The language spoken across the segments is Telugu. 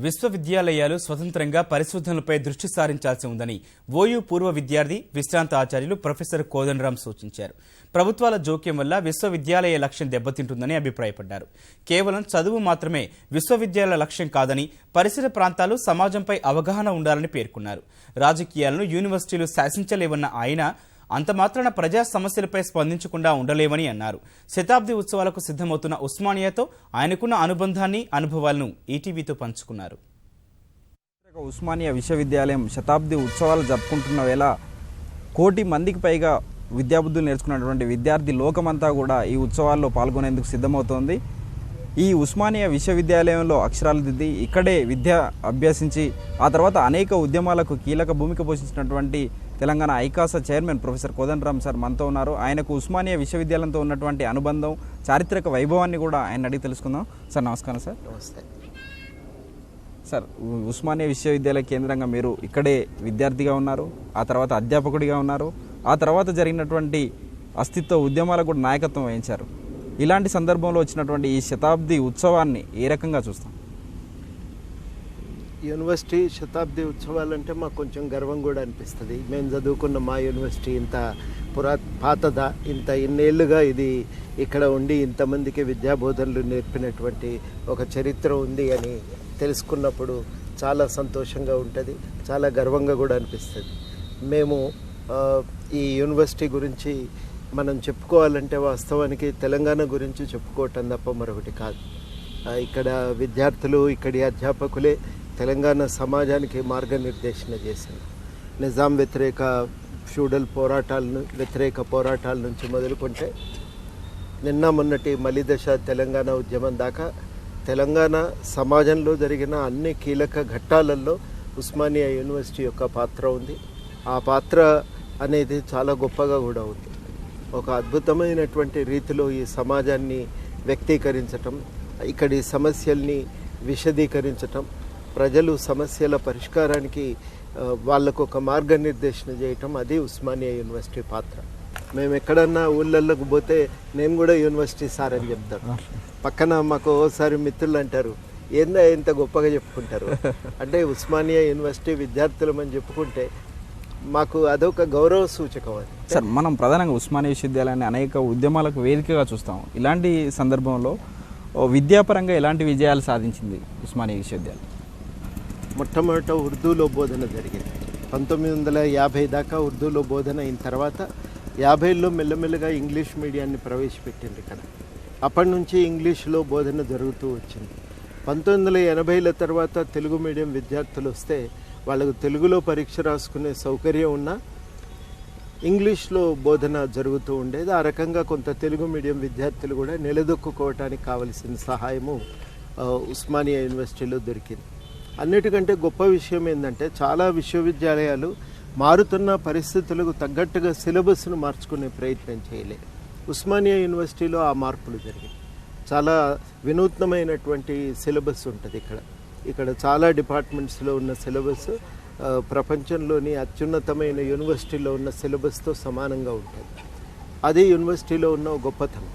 విశ్వవిద్యాలయాలు స్వతంత్రంగా పరిశోధనలపై దృష్టి సారించాల్సి ఉందని ఓయూ పూర్వ విద్యార్థి విశ్రాంత ఆచార్యులు ప్రొఫెసర్ కోదండరాం సూచించారు. ప్రభుత్వాల జోక్యం వల్ల విశ్వవిద్యాలయ లక్ష్యం దెబ్బతింటుందని అభిప్రాయపడ్డారు. కేవలం చదువు మాత్రమే విశ్వవిద్యాలయ లక్ష్యం కాదని, పరిసర ప్రాంతాలు సమాజంపై అవగాహన ఉండాలని పేర్కొన్నారు. రాజకీయాలను యూనివర్సిటీలు శాసించలేవన్న ఆయన అంత మాత్రాన ప్రజా సమస్యలపై స్పందించకుండా ఉండలేవని అన్నారు. శతాబ్ది ఉత్సవాలకు సిద్ధమవుతున్న ఉస్మానియాతో ఆయనకున్న అనుబంధాన్ని, అనుభవాలను ఈటీవీతో పంచుకున్నారు. ఉస్మానియా విశ్వవిద్యాలయం శతాబ్ది ఉత్సవాలు జరుపుకుంటున్న వేళ 1 కోటి మందికి పైగా విద్యాబుద్ధులు నేర్చుకున్నటువంటి విద్యార్థి లోకమంతా కూడా ఈ ఉత్సవాల్లో పాల్గొనేందుకు సిద్ధమవుతోంది. ఈ ఉస్మానియా విశ్వవిద్యాలయంలో అక్షరాలు దిద్ది ఇక్కడే విద్య అభ్యసించి ఆ తర్వాత అనేక ఉద్యమాలకు కీలక భూమిక పోషించినటువంటి తెలంగాణ ఐకాసా చైర్మన్ ప్రొఫెసర్ కోదండరాం సార్ మనతో ఉన్నారు. ఆయనకు ఉస్మానియా విశ్వవిద్యాలయంతో ఉన్నటువంటి అనుబంధం, చారిత్రక వైభవాన్ని కూడా ఆయన అడిగి తెలుసుకుందాం. సార్ నమస్కారం. సార్ నమస్తే సార్. ఉస్మానియా విశ్వవిద్యాలయ కేంద్రంగా మీరు ఇక్కడే విద్యార్థిగా ఉన్నారు, ఆ తర్వాత అధ్యాపకుడిగా ఉన్నారు, ఆ తర్వాత జరిగినటువంటి అస్తిత్వ ఉద్యమాలకు కూడా నాయకత్వం వహించారు. ఇలాంటి సందర్భంలో వచ్చినటువంటి ఈ శతాబ్ది ఉత్సవాన్ని ఏ రకంగా చూస్తాం? యూనివర్సిటీ శతాబ్ది ఉత్సవాలంటే మాకు కొంచెం గర్వం కూడా అనిపిస్తుంది. మేము చదువుకున్న మా యూనివర్సిటీ ఇంత పాతదా, ఇన్నేళ్లుగా ఇది ఇక్కడ ఉండి ఇంతమందికి విద్యాబోధనలు నేర్పినటువంటి ఒక చరిత్ర ఉంది అని తెలుసుకున్నప్పుడు చాలా సంతోషంగా ఉంటుంది, చాలా గర్వంగా కూడా అనిపిస్తుంది. మేము ఈ యూనివర్సిటీ గురించి మనం చెప్పుకోవాలంటే వాస్తవానికి తెలంగాణ గురించి చెప్పుకోవటం తప్ప మరొకటి కాదు. ఇక్కడ విద్యార్థులు, ఇక్కడి అధ్యాపకులే తెలంగాణ సమాజానికి మార్గనిర్దేశన చేశారు. నిజాం వ్యతిరేక ఫ్యూడల్ వ్యతిరేక పోరాటాల నుంచి మొదలుకుంటే నిన్న మొన్నటి మలిదశ తెలంగాణ ఉద్యమం దాకా తెలంగాణ సమాజంలో జరిగిన అన్ని కీలక ఘట్టాలలో ఉస్మానియా యూనివర్సిటీ యొక్క పాత్ర ఉంది. ఆ పాత్ర అనేది చాలా గొప్పగా కూడా ఉంది. ఒక అద్భుతమైనటువంటి రీతిలో ఈ సమాజాన్ని వ్యక్తీకరించటం, ఇక్కడి సమస్యల్ని విశదీకరించటం, ప్రజలు సమస్యల పరిష్కారానికి వాళ్ళకు ఒక మార్గనిర్దేశన చేయటం, అది ఉస్మానియా యూనివర్సిటీ పాత్ర. మేము ఎక్కడన్నా ఊళ్ళల్లోకి పోతే నేను కూడా యూనివర్సిటీ సార్ అని చెప్తాను. పక్కన మాకు ఓసారి మిత్రులు అంటారు, ఏందా ఇంత గొప్పగా చెప్పుకుంటారు అంటే ఉస్మానియా యూనివర్సిటీ విద్యార్థులమని చెప్పుకుంటే మాకు అదొక గౌరవ సూచకం. అది సార్, మనం ప్రధానంగా ఉస్మానియా విశ్వవిద్యాలయాన్ని అనేక ఉద్యమాలకు వేదికగా చూస్తాం. ఇలాంటి సందర్భంలో విద్యాపరంగా ఎలాంటి విజయాలు సాధించింది ఉస్మానియా విశ్వవిద్యాలయం? మొట్టమొదట ఉర్దూలో బోధన జరిగింది. 1950 దాకా ఉర్దూలో బోధన అయిన తర్వాత 50లో మెల్లమెల్లగా ఇంగ్లీష్ మీడియాన్ని ప్రవేశపెట్టింది ఇక్కడ. అప్పటి నుంచి ఇంగ్లీష్లో బోధన జరుగుతూ వచ్చింది. 1980ల తర్వాత తెలుగు మీడియం విద్యార్థులు వస్తే వాళ్ళకు తెలుగులో పరీక్ష రాసుకునే సౌకర్యం ఉన్నా ఇంగ్లీష్లో బోధన జరుగుతూ ఉండేది. ఆ రకంగా కొంత తెలుగు మీడియం విద్యార్థులు కూడా నిలదొక్కుకోవటానికి కావలసిన సహాయము ఉస్మానియా యూనివర్సిటీలో దొరికింది. అన్నిటికంటే గొప్ప విషయం ఏంటంటే చాలా విశ్వవిద్యాలయాలు మారుతున్న పరిస్థితులకు తగ్గట్టుగా సిలబస్ను మార్చుకునే ప్రయత్నం చేయలేదు. ఉస్మానియా యూనివర్సిటీలో ఆ మార్పులు జరిగాయి. చాలా వినూత్నమైనటువంటి సిలబస్ ఉంటుంది ఇక్కడ చాలా డిపార్ట్మెంట్స్లో ఉన్న సిలబస్ ప్రపంచంలోని అత్యున్నతమైన యూనివర్సిటీలో ఉన్న సిలబస్తో సమానంగా ఉంటుంది. అది యూనివర్సిటీలో ఉన్న గొప్పతనం.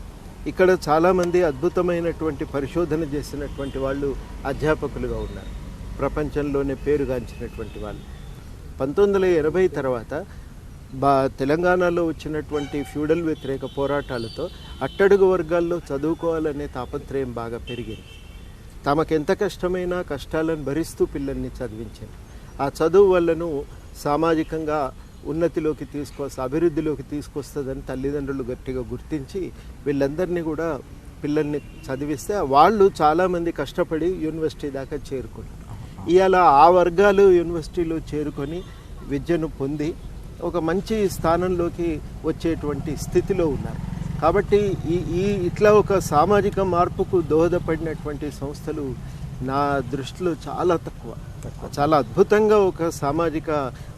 ఇక్కడ చాలామంది అద్భుతమైనటువంటి పరిశోధన చేసినటువంటి వాళ్ళు అధ్యాపకులుగా ఉన్నారు, ప్రపంచంలోనే పేరుగాంచినటువంటి వాళ్ళు. 1980 తర్వాత తెలంగాణలో వచ్చినటువంటి ఫ్యూడల్ వ్యతిరేక పోరాటాలతో అట్టడుగు వర్గాల్లో చదువుకోవాలనే తాపత్రయం బాగా పెరిగింది. తమకెంత కష్టమైనా కష్టాలను భరిస్తూ పిల్లల్ని చదివించింది. ఆ చదువు వల్లను సామాజికంగా ఉన్నతిలోకి అభివృద్ధిలోకి తీసుకొస్తుందని తల్లిదండ్రులు గట్టిగా గుర్తించి వీళ్ళందరినీ కూడా పిల్లల్ని చదివిస్తే వాళ్ళు చాలామంది కష్టపడి యూనివర్సిటీ దాకా చేరుకున్నారు. ఇవాళ ఆ వర్గాలు యూనివర్సిటీలో చేరుకొని విద్యను పొంది ఒక మంచి స్థానంలోకి వచ్చేటువంటి స్థితిలో ఉన్నారు. కాబట్టి ఇట్లా ఒక సామాజిక మార్పుకు దోహదపడినటువంటి సంస్థలు నా దృష్టిలో చాలా తక్కువ. చాలా అద్భుతంగా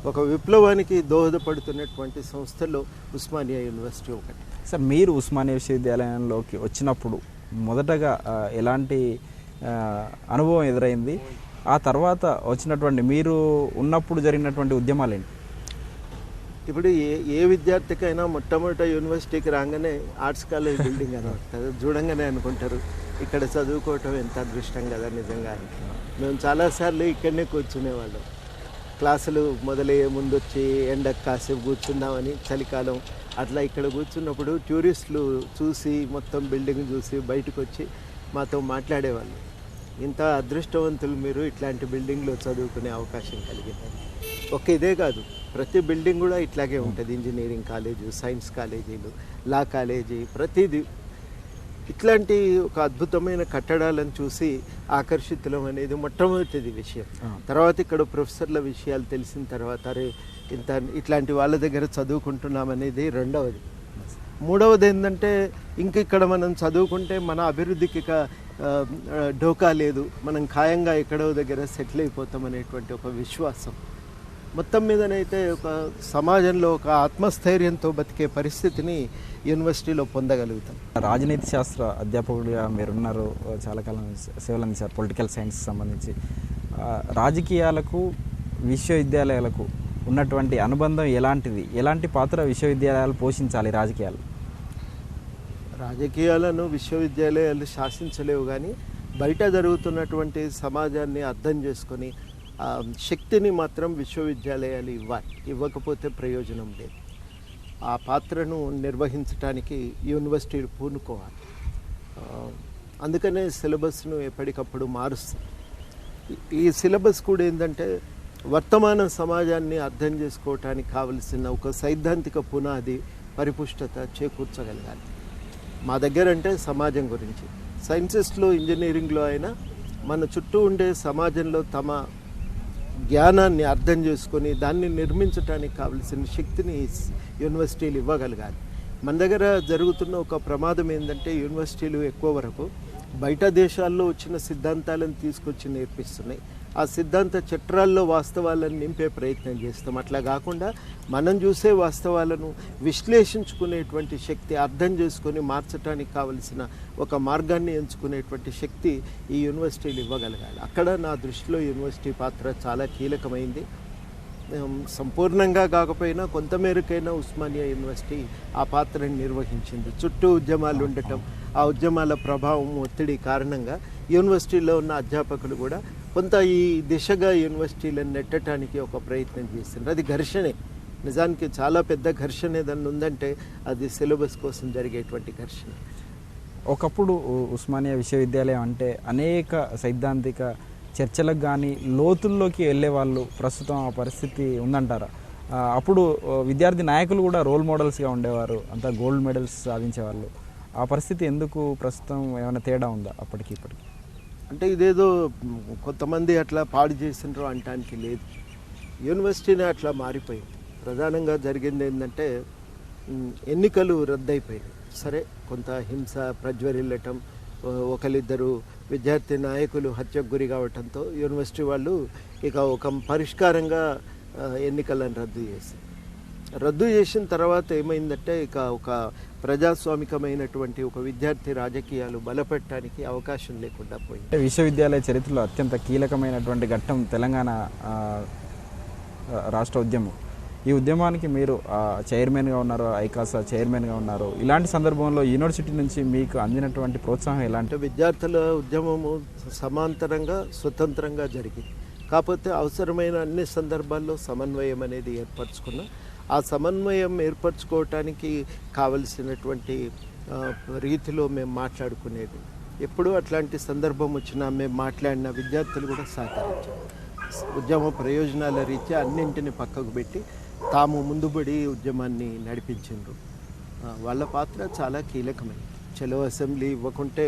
ఒక విప్లవానికి దోహదపడుతున్నటువంటి సంస్థల్లో ఉస్మానియా యూనివర్సిటీ ఒకటి. సార్, మీరు ఉస్మానియా విశ్వవిద్యాలయంలోకి వచ్చినప్పుడు మొదటగా ఎలాంటి అనుభవం ఎదురైంది? ఆ తర్వాత వచ్చినటువంటి మీరు ఉన్నప్పుడు జరిగినటువంటి ఉద్యమాలు ఏంటి? ఇప్పుడు ఏ విద్యార్థికైనా మొట్టమొదట యూనివర్సిటీకి రాగానే ఆర్ట్స్ కాలేజ్ బిల్డింగ్ అని వస్తుంది, చూడంగానే అనుకుంటారు ఇక్కడ చదువుకోవటం ఎంత అదృష్టం కదా నిజంగా. మేము చాలాసార్లు ఇక్కడనే కూర్చునేవాళ్ళం. క్లాసులు మొదలయ్యే ముందు వచ్చి ఎండకు కాసేపు కూర్చుందామని, చలికాలం అట్లా ఇక్కడ కూర్చున్నప్పుడు టూరిస్టులు చూసి మొత్తం బిల్డింగ్ చూసి బయటకు వచ్చి మాతో మాట్లాడేవాళ్ళు. ఇంత అదృష్టవంతులు మీరు, ఇట్లాంటి బిల్డింగ్లో చదువుకునే అవకాశం కలిగింది. ఒక ఇదే కాదు, ప్రతి బిల్డింగ్ కూడా ఇట్లాగే ఉంటుంది. ఇంజనీరింగ్ కాలేజీ, సైన్స్ కాలేజీలు, లా కాలేజీ, ప్రతిదీ ఇట్లాంటి ఒక అద్భుతమైన కట్టడాలను చూసి ఆకర్షితులం అనేది మొట్టమొదటిది విషయం. తర్వాత ఇక్కడ ప్రొఫెసర్ల విషయాలు తెలిసిన తర్వాత అరే ఇట్లాంటి వాళ్ళ దగ్గర చదువుకుంటున్నామనేది రెండవది. మూడవది ఏంటంటే ఇంక ఇక్కడ మనం చదువుకుంటే మన అభివృద్ధికి ఢోకా లేదు, మనం ఖాయంగా ఎక్కడో దగ్గర సెటిల్ అయిపోతాం అనేటువంటి ఒక విశ్వాసం. మొత్తం మీదనైతే ఒక సమాజంలో ఒక ఆత్మస్థైర్యంతో బతికే పరిస్థితిని యూనివర్సిటీలో పొందగలుగుతాం. రాజనీతి శాస్త్ర అధ్యాపకుడిగా మీరున్నారు, చాలా కాలం సేవలు అందించారు పొలిటికల్ సైన్స్ సంబంధించి. రాజకీయాలకు విశ్వవిద్యాలయాలకు ఉన్నటువంటి అనుబంధం ఎలాంటిది? ఎలాంటి పాత్ర విశ్వవిద్యాలయాలు పోషించాలి రాజకీయాలు? రాజకీయాలను విశ్వవిద్యాలయాలు శాసించలేవు, కానీ బయట జరుగుతున్నటువంటి సమాజాన్ని అర్థం చేసుకొని శక్తిని మాత్రం విశ్వవిద్యాలయాలు ఇవ్వాలి. ఇవ్వకపోతే ప్రయోజనం లేదు. ఆ పాత్రను నిర్వహించడానికి యూనివర్సిటీలు పూనుకోవాలి. అందుకనే సిలబస్ను ఎప్పటికప్పుడు మారుస్తారు. ఈ సిలబస్ కూడా ఏంటంటే వర్తమాన సమాజాన్ని అర్థం చేసుకోవటానికి కావలసిన ఒక సైద్ధాంతిక పునాది, పరిపుష్టత చేకూర్చగలగాలి. మా దగ్గర అంటే సమాజం గురించి, సైన్సెస్లో, ఇంజనీరింగ్లో అయినా మన చుట్టూ ఉండే సమాజంలో తమ జ్ఞానాన్ని అర్థం చేసుకొని దాన్ని నిర్మించడానికి కావలసిన శక్తిని యూనివర్సిటీలు ఇవ్వగలగాలి. మన దగ్గర జరుగుతున్న ఒక ప్రమాదం ఏంటంటే యూనివర్సిటీలు ఎక్కువ వరకు బయట దేశాల్లో వచ్చిన సిద్ధాంతాలను తీసుకొచ్చి నేర్పిస్తున్నాయి. ఆ సిద్ధాంత చట్రాల్లో వాస్తవాలను నింపే ప్రయత్నం చేస్తాం. అట్లా కాకుండా మనం చూసే వాస్తవాలను విశ్లేషించుకునేటువంటి శక్తి, అర్థం చేసుకొని మార్చడానికి కావలసిన ఒక మార్గాన్ని ఎంచుకునేటువంటి శక్తి ఈ యూనివర్సిటీలు ఇవ్వగలగాలి. అక్కడ నా దృష్టిలో యూనివర్సిటీ పాత్ర చాలా కీలకమైంది. సంపూర్ణంగా కాకపోయినా కొంతమేరకైనా ఉస్మానియా యూనివర్సిటీ ఆ పాత్రను నిర్వహించింది. చుట్టూ ఉద్యమాలు ఉండటం, ఆ ఉద్యమాల ప్రభావం, ఒత్తిడి కారణంగా యూనివర్సిటీలో ఉన్న అధ్యాపకులు కూడా కొంత ఈ దిశగా యూనివర్సిటీలను నెట్టడానికి ఒక ప్రయత్నం చేస్తున్నారు. అది ఘర్షణే, నిజానికి చాలా పెద్ద ఘర్షణ ఏదన్నా ఉందంటే అది సిలబస్ కోసం జరిగేటువంటి ఘర్షణ. ఒకప్పుడు ఉస్మానియా విశ్వవిద్యాలయం అంటే అనేక సైద్ధాంతిక చర్చలకు కానీ లోతుల్లోకి వెళ్ళే వాళ్ళు, ప్రస్తుతం ఆ పరిస్థితి ఉందంటారా? అప్పుడు విద్యార్థి నాయకులు కూడా రోల్ మోడల్స్గా ఉండేవారు, అంతా గోల్డ్ మెడల్స్ సాధించేవాళ్ళు. ఆ పరిస్థితి ఎందుకు ప్రస్తుతం ఏమైనా తేడా ఉందా అప్పటికి ఇప్పటికి? అంటే ఇదేదో కొంతమంది అట్లా పాడు చేసినారో అనటానికి లేదు. యూనివర్సిటీనే అట్లా మారిపోయింది. ప్రధానంగా జరిగింది ఏంటంటే ఎన్నికలు రద్దయిపోయినాయి. సరే, కొంత హింస ప్రజ్వరిల్లటం, ఒకరిద్దరు విద్యార్థి నాయకులు హత్యకు గురి కావటంతో యూనివర్సిటీ వాళ్ళు ఇక ఒక పరిష్కారంగా ఎన్నికలను రద్దు చేసిన తర్వాత ఏమైందంటే ఇక ఒక ప్రజాస్వామికమైనటువంటి ఒక విద్యార్థి రాజకీయాలు బలపెట్టడానికి అవకాశం లేకుండా పోయింది. విశ్వవిద్యాలయ చరిత్రలో అత్యంత కీలకమైనటువంటి ఘట్టం తెలంగాణ రాష్ట్ర ఉద్యమం. ఈ ఉద్యమానికి మీరు చైర్మన్గా ఉన్నారు, ఐకాసా చైర్మన్గా ఉన్నారు. ఇలాంటి సందర్భంలో యూనివర్సిటీ నుంచి మీకు అందినటువంటి ప్రోత్సాహం ఎలాంటి? విద్యార్థుల ఉద్యమము సమాంతరంగా స్వతంత్రంగా జరిగింది. కాకపోతే అవసరమైన అన్ని సందర్భాల్లో సమన్వయం అనేది ఏర్పరచుకున్నాం. ఆ సమన్వయం ఏర్పరచుకోవటానికి కావలసినటువంటి రీతిలో మేము మాట్లాడుకునేది. ఎప్పుడూ అట్లాంటి సందర్భం వచ్చినా మేము మాట్లాడిన విద్యార్థులు కూడా సహకరించారు. ఉద్యమ ప్రయోజనాల రీత్యా అన్నింటిని పక్కకు పెట్టి తాము ముందుబడి ఉద్యమాన్ని నడిపించారు. వాళ్ళ పాత్ర చాలా కీలకమైంది. చలో అసెంబ్లీ ఇవ్వకుంటే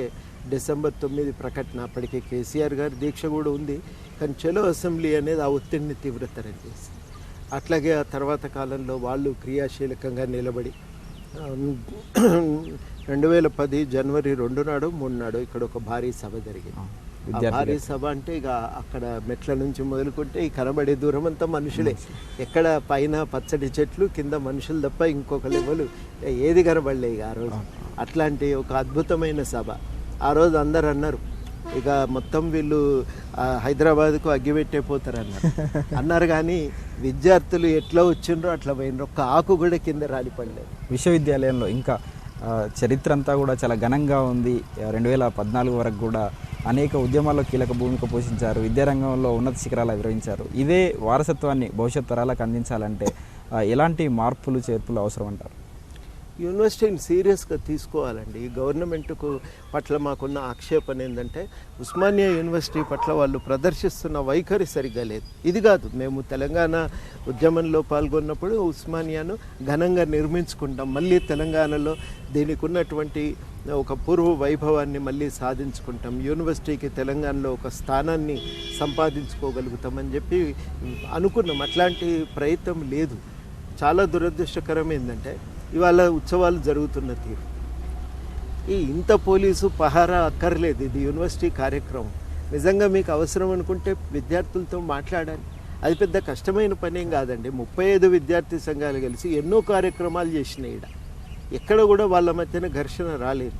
డిసెంబర్ 9 ప్రకటన, అప్పటికే కేసీఆర్ గారి దీక్ష కూడా ఉంది, కానీ చలో అసెంబ్లీ అనేది ఆ ఒత్తిడిని తీవ్రతరం చేసింది. అట్లాగే ఆ తర్వాత కాలంలో వాళ్ళు క్రియాశీలకంగా నిలబడి 2010 జనవరి 2 నాడు 3 నాడు ఇక్కడ ఒక భారీ సభ జరిగింది. భారీ సభ అంటే ఇక అక్కడ మెట్ల నుంచి మొదలుకుంటే ఈ కనబడే దూరం అంతా మనుషులే. ఎక్కడ పైన పచ్చడి చెట్లు, కింద మనుషులు తప్ప ఇంకొక లెవెల్ ఏది కనబడలే ఇక ఆ రోజు. అట్లాంటి ఒక అద్భుతమైన సభ. ఆ రోజు అందరు అన్నారు ఇక మొత్తం వీళ్ళు హైదరాబాద్కు అగ్గిపెట్టేపోతారు అన్నారు. కానీ విద్యార్థులు ఎట్లా వచ్చిండ్రో అట్లా పోయినరు. ఒక్క ఆకు కూడా కింద రాలిపడలేదు. విశ్వవిద్యాలయంలో ఇంకా చరిత్ర అంతా కూడా చాలా ఘనంగా ఉంది. 2014 వరకు కూడా అనేక ఉద్యమాల్లో కీలక భూమిక పోషించారు. విద్యారంగంలో ఉన్నత శిఖరాలు అధిరోహించారు. ఇదే వారసత్వాన్ని భవిష్యత్ తరాలకు అందించాలంటే ఎలాంటి మార్పులు చేర్పులు అవసరం అంటారు? యూనివర్సిటీని సీరియస్గా తీసుకోవాలండి. గవర్నమెంట్కు పట్ల మాకున్న ఆక్షేపణ ఏంటంటే ఉస్మానియా యూనివర్సిటీ పట్ల వాళ్ళు ప్రదర్శిస్తున్న వైఖరి సరిగ్గా లేదు. ఇది కాదు, మేము తెలంగాణ ఉద్యమంలో పాల్గొన్నప్పుడు ఉస్మానియాను ఘనంగా నిర్మించుకుంటాం, మళ్ళీ తెలంగాణలో దీనికి ఉన్నటువంటి ఒక పూర్వ వైభవాన్ని మళ్ళీ సాధించుకుంటాం, యూనివర్సిటీకి తెలంగాణలో ఒక స్థానాన్ని సంపాదించుకోగలుగుతామని చెప్పి అనుకున్నాం. అట్లాంటి ప్రయత్నం లేదు. చాలా దురదృష్టకరం ఏంటంటే ఇవాళ ఉత్సవాలు జరుగుతున్న తీరు, ఇంత పోలీసు పహారా అక్కర్లేదు. ఇది యూనివర్సిటీ కార్యక్రమం. నిజంగా మీకు అవసరం అనుకుంటే విద్యార్థులతో మాట్లాడాలి. అది పెద్ద కష్టమైన పని ఏం కాదండి. 35 విద్యార్థి సంఘాలు కలిసి ఎన్నో కార్యక్రమాలు చేసినాయి. ఎక్కడ కూడా వాళ్ళ మధ్యన ఘర్షణ రాలేదు.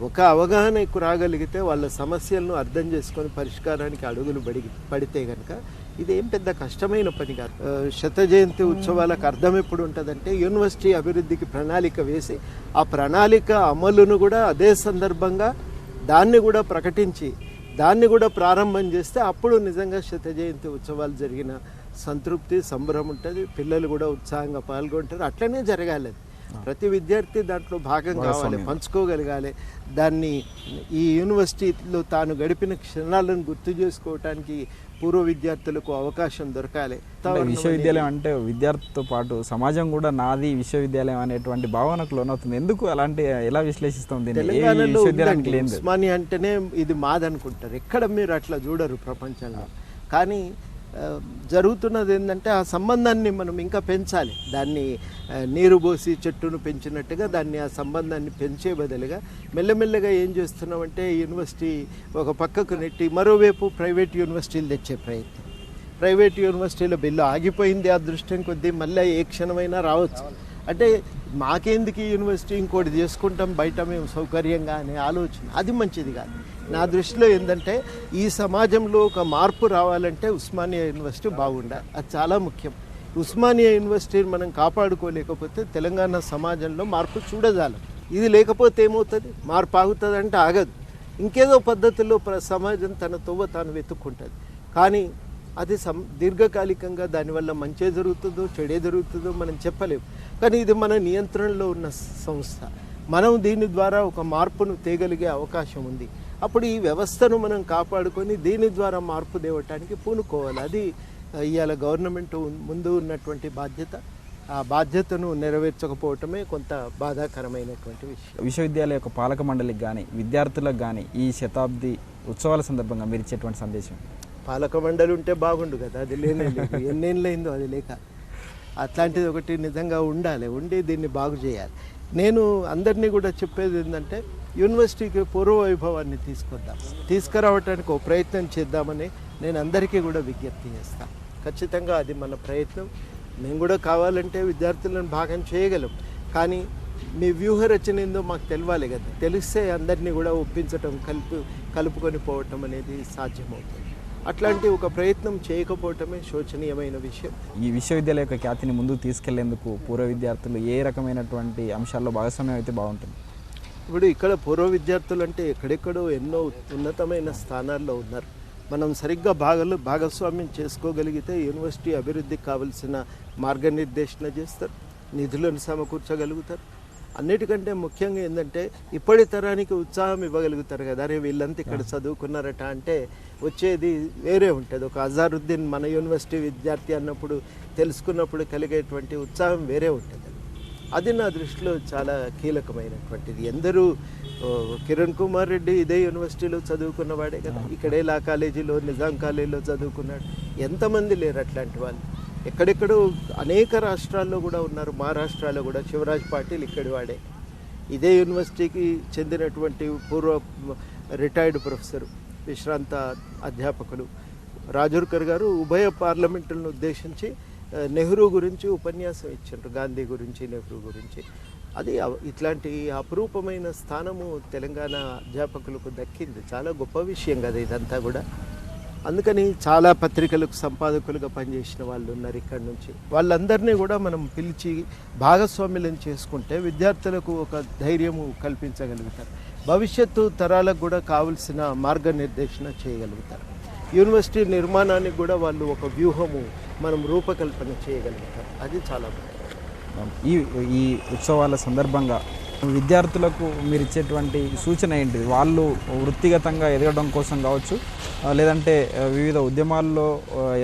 ఒక అవగాహనకు రాగలిగితే వాళ్ళ సమస్యలను అర్థం చేసుకొని పరిష్కారానికి అడుగులు పడితే కనుక ఇదేం పెద్ద కష్టమైన పని కాదు. శత జయంతి ఉత్సవాలకు అర్థం ఎప్పుడు ఉంటుందంటే యూనివర్సిటీ అభివృద్ధికి ప్రణాళిక వేసి ఆ ప్రణాళిక అమలును కూడా అదే సందర్భంగా దాన్ని కూడా ప్రకటించి దాన్ని కూడా ప్రారంభం చేస్తే అప్పుడు నిజంగా శత జయంతి ఉత్సవాలు జరిగిన సంతృప్తి సంబరం ఉంటుంది. పిల్లలు కూడా ఉత్సాహంగా పాల్గొంటారు. అట్లనే జరగాలి. ప్రతి విద్యార్థి దాంట్లో భాగం కావాలి, పంచుకోగలగాలి. దాన్ని ఈ యూనివర్సిటీలో తాను గడిపిన క్షణాలను గుర్తు చేసుకోవటానికి పూర్వ విద్యార్థులకు అవకాశం దొరకాలి. విశ్వవిద్యాలయం అంటే విద్యార్థితో పాటు సమాజం కూడా నాది విశ్వవిద్యాలయం అనేటువంటి భావనకు లోనవుతుంది. ఎందుకు అలాంటి ఎలా విశ్లేషిస్తుంది? తెలంగాణలో ఉస్మానియా అంటేనే ఇది మాదనుకుంటారు. ఎక్కడ మీరు అట్లా చూడరు ప్రపంచంలో. కానీ జరుగుతున్నది ఏంటంటే ఆ సంబంధాన్ని మనం ఇంకా పెంచాలి. దాన్ని నీరు పోసి చెట్టును పెంచినట్టుగా దాన్ని ఆ సంబంధాన్ని పెంచే బదులుగా మెల్లమెల్లగా ఏం చేస్తున్నామంటే యూనివర్సిటీ ఒక పక్కకు నెట్టి మరోవైపు ప్రైవేట్ యూనివర్సిటీలు తెచ్చే ప్రయత్నం. ప్రైవేట్ యూనివర్సిటీల బిల్లు ఆగిపోయింది. ఆ దృష్టిని కొద్దీ మళ్ళీ ఏ క్షణమైనా రావచ్చు. అంటే మాకేందుకు ఈ యూనివర్సిటీ ఇంకోటి చేసుకుంటాం బయట మేము సౌకర్యంగా అనే ఆలోచన అది మంచిది కాదు. నా దృష్టిలో ఏంటంటే ఈ సమాజంలో ఒక మార్పు రావాలంటే ఉస్మానియా యూనివర్సిటీ బాగుండాలి. అది చాలా ముఖ్యం. ఉస్మానియా యూనివర్సిటీని మనం కాపాడుకోలేకపోతే తెలంగాణ సమాజంలో మార్పు చూడజాలం. ఇది లేకపోతే ఏమవుతుంది? మార్పు ఆగుతుంది అంటే ఆగదు. ఇంకేదో పద్ధతుల్లో సమాజం తన తొవ్వ తాను వెతుక్కుంటుంది. కానీ అది దీర్ఘకాలికంగా దానివల్ల మంచే జరుగుతుందో చెడే జరుగుతుందో మనం చెప్పలేము. కానీ ఇది మన నియంత్రణలో ఉన్న సంస్థ. మనం దీని ద్వారా ఒక మార్పును తేగలిగే అవకాశం ఉంది. అప్పుడు ఈ వ్యవస్థను మనం కాపాడుకొని దీని ద్వారా మార్పు తేవటానికి పూనుకోవాలి. అది ఇవాళ గవర్నమెంట్ ముందు ఉన్నటువంటి బాధ్యత. ఆ బాధ్యతను నెరవేర్చకపోవటమే కొంత బాధాకరమైనటువంటి విషయం. విశ్వవిద్యాలయ యొక్క పాలక మండలికి కానీ విద్యార్థులకు కానీ ఈ శతాబ్ది ఉత్సవాల సందర్భంగా మీరు ఇచ్చేటువంటి సందేశం? పాలక మండలి ఉంటే బాగుండు కదా, అది లేనే లేదు. ఎన్నేళ్ళైందో అది లేక. అట్లాంటిది ఒకటి నిజంగా ఉండాలి, ఉండి దీన్ని బాగు చేయాలి. నేను అందరినీ కూడా చెప్పేది ఏంటంటే యూనివర్సిటీకి పూర్వ వైభవాన్ని తీసుకురావడానికి ఒక ప్రయత్నం చేద్దామని నేను అందరికీ కూడా విజ్ఞప్తి చేస్తాను. ఖచ్చితంగా అది మన ప్రయత్నం. మేము కూడా కావాలంటే విద్యార్థులను భాగం చేయగలం. కానీ మీ వ్యూహరచన ఏందో మాకు తెలియాలి కదా. తెలిస్తే అందరినీ కూడా ఒప్పించటం కలుపుకొని పోవటం అనేది సాధ్యమవుతుంది. అట్లాంటి ఒక ప్రయత్నం చేయకపోవటమే శోచనీయమైన విషయం. ఈ విశ్వవిద్యాలయ యొక్క ఖ్యాతిని ముందుకు తీసుకెళ్లేందుకు పూర్వ విద్యార్థులు ఏ రకమైనటువంటి అంశాల్లో భాగస్వామ్యం అయితే బాగుంటుంది? ఇప్పుడు ఇక్కడ పూర్వ విద్యార్థులు అంటే ఎక్కడెక్కడో ఎన్నో ఉన్నతమైన స్థానాల్లో ఉన్నారు. మనం సరిగ్గా భాగస్వామ్యం చేసుకోగలిగితే యూనివర్సిటీ అభివృద్ధికి కావలసిన మార్గనిర్దేశన చేస్తారు, నిధులను సమకూర్చగలుగుతారు. అన్నిటికంటే ముఖ్యంగా ఏంటంటే ఇప్పటి తరానికి ఉత్సాహం ఇవ్వగలుగుతారు కదా. అరే వీళ్ళంతా ఇక్కడ చదువుకున్నారట అంటే వచ్చేది వేరే ఉంటుంది. ఒక అజారుద్దీన్ మన యూనివర్సిటీ విద్యార్థి అన్నప్పుడు తెలుసుకున్నప్పుడు కలిగేటువంటి ఉత్సాహం వేరే ఉంటుంది. అది నా దృష్టిలో చాలా కీలకమైనటువంటిది. ఎందరూ కిరణ్ కుమార్ రెడ్డి ఇదే యూనివర్సిటీలో చదువుకున్నవాడే కదా. ఇక్కడే లా కాలేజీలో నిజాం కాలేజీలో చదువుకున్నాడు. ఎంతమంది లేరు అట్లాంటి వాళ్ళు. ఎక్కడెక్కడో అనేక రాష్ట్రాల్లో కూడా ఉన్నారు. మహారాష్ట్రలో కూడా శివరాజ్ పాటిల్ ఇక్కడి వాడే. ఇదే యూనివర్సిటీకి చెందినటువంటి పూర్వ రిటైర్డ్ ప్రొఫెసర్ విశ్రాంత అధ్యాపకులు రాజోర్కర్ గారు ఉభయ పార్లమెంటులను ఉద్దేశించి నెహ్రూ గురించి ఉపన్యాసం ఇచ్చారు. గాంధీ గురించి, నెహ్రూ గురించి. అది ఇట్లాంటి అపురూపమైన స్థానము తెలంగాణ అధ్యాపకులకు దక్కింది. చాలా గొప్ప విషయం కదా ఇదంతా కూడా. అందుకని చాలా పత్రికలకు సంపాదకులుగా పనిచేసిన వాళ్ళు ఉన్నారు ఇక్కడ నుంచి. వాళ్ళందరినీ కూడా మనం పిలిచి భాగస్వామ్యం చేసుకుంటే విద్యార్థులకు ఒక ధైర్యము కల్పించగలుగుతారు. భవిష్యత్తు తరాలకు కూడా కావలసిన మార్గనిర్దేశన చేయగలుగుతారు. యూనివర్సిటీ నిర్మాణానికి కూడా వాళ్ళు ఒక వ్యూహము మనం రూపకల్పన చేయగలుగుతారు. అది చాలా ఈ ఉత్సవాల సందర్భంగా విద్యార్థులకు మీరు ఇచ్చేటువంటి సూచన ఏంటిది? వాళ్ళు వృత్తిగతంగా ఎదగడం కోసం కావచ్చు, లేదంటే వివిధ ఉద్యమాల్లో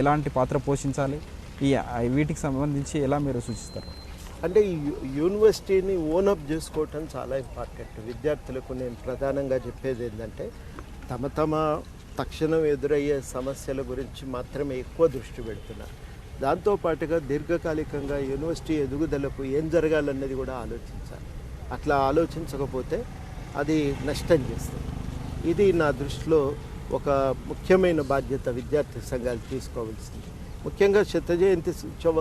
ఎలాంటి పాత్ర పోషించాలి, వీటికి సంబంధించి ఎలా మీరు సూచిస్తారు? అంటే ఈ యూనివర్సిటీని ఓనప్ చేసుకోవటం చాలా ఇంపార్టెంట్. విద్యార్థులకు నేను ప్రధానంగా చెప్పేది ఏంటంటే తమ తక్షణం ఎదురయ్యే సమస్యల గురించి మాత్రమే ఎక్కువ దృష్టి పెడుతున్నారు. దాంతోపాటుగా దీర్ఘకాలికంగా యూనివర్సిటీ ఎదుగుదలకు ఏం జరగాలన్నది కూడా ఆలోచించాలి. అట్లా ఆలోచించకపోతే అది నష్టం చేస్తుంది. ఇది నా దృష్టిలో ఒక ముఖ్యమైన బాధ్యత విద్యార్థి సంఘాలు తీసుకోవాల్సింది. ముఖ్యంగా శత జయంతి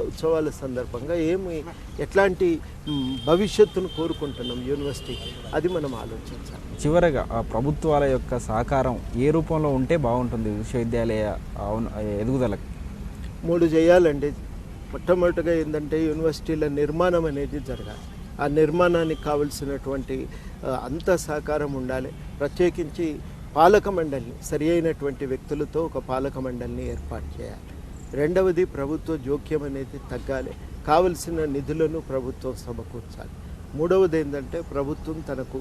ఉత్సవాల సందర్భంగా ఎట్లాంటి భవిష్యత్తును కోరుకుంటున్నాం యూనివర్సిటీకి, అది మనం ఆలోచించాలి. చివరగా ప్రభుత్వాల యొక్క సహకారం ఏ రూపంలో ఉంటే బాగుంటుంది విశ్వవిద్యాలయ ఎదుగుదలకు? 3 చేయాలండి. మొట్టమొదటిగా ఏంటంటే యూనివర్సిటీల నిర్మాణం అనేది జరగాలి. ఆ నిర్మాణానికి కావలసినటువంటి అంత సహకారం ఉండాలి. ప్రత్యేకించి పాలక మండలిని, సరి అయినటువంటి వ్యక్తులతో ఒక పాలక మండలిని ఏర్పాటు చేయాలి. రెండవది ప్రభుత్వ జోక్యం అనేది తగ్గాలి. కావలసిన నిధులను ప్రభుత్వం సమకూర్చాలి. మూడవది ఏంటంటే ప్రభుత్వం తనకు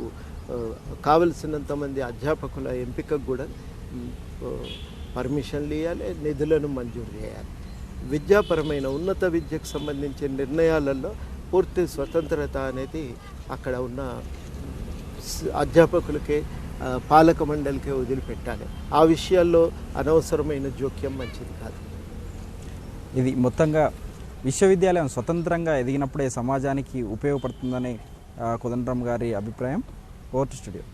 కావలసినంత మంది అధ్యాపకుల ఎంపికకు కూడా పర్మిషన్లు ఇవ్వాలి, నిధులను మంజూరు చేయాలి. విద్యాపరమైన ఉన్నత విద్యకు సంబంధించిన నిర్ణయాలలో పూర్తి స్వతంత్రత అనేది అక్కడ ఉన్న అధ్యాపకులకే, పాలక మండలికే వదిలిపెట్టాలి. ఆ విషయాల్లో అనవసరమైన జోక్యం మంచిది కాదు. ఇది మొత్తంగా విశ్వవిద్యాలయం స్వతంత్రంగా ఎదిగినప్పుడే సమాజానికి ఉపయోగపడుతుందని కోదండరామ్ గారి అభిప్రాయం. Over to studio.